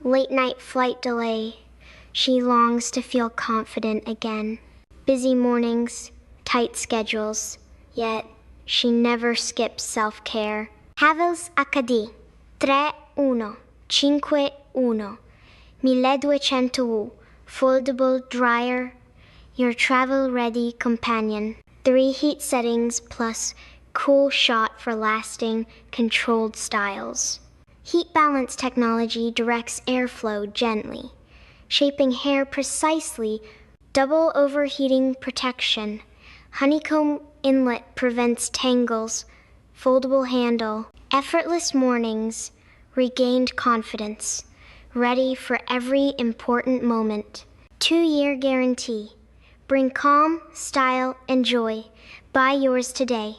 Late night flight delay. She longs to feel confident again. Busy mornings, tight schedules, yet she never skips self-care. Havells HD3151 1200 Foldable Dryer, your travel-ready companion. 3 heat settings plus cool shot for lasting, controlled styles. Heat balance technology directs airflow gently, shaping hair precisely. Double overheating protection. Honeycomb inlet prevents tangles. Foldable handle. Effortless mornings. Regained confidence. Ready for every important moment. 2-year guarantee. Bring calm, style, and joy. Buy yours today.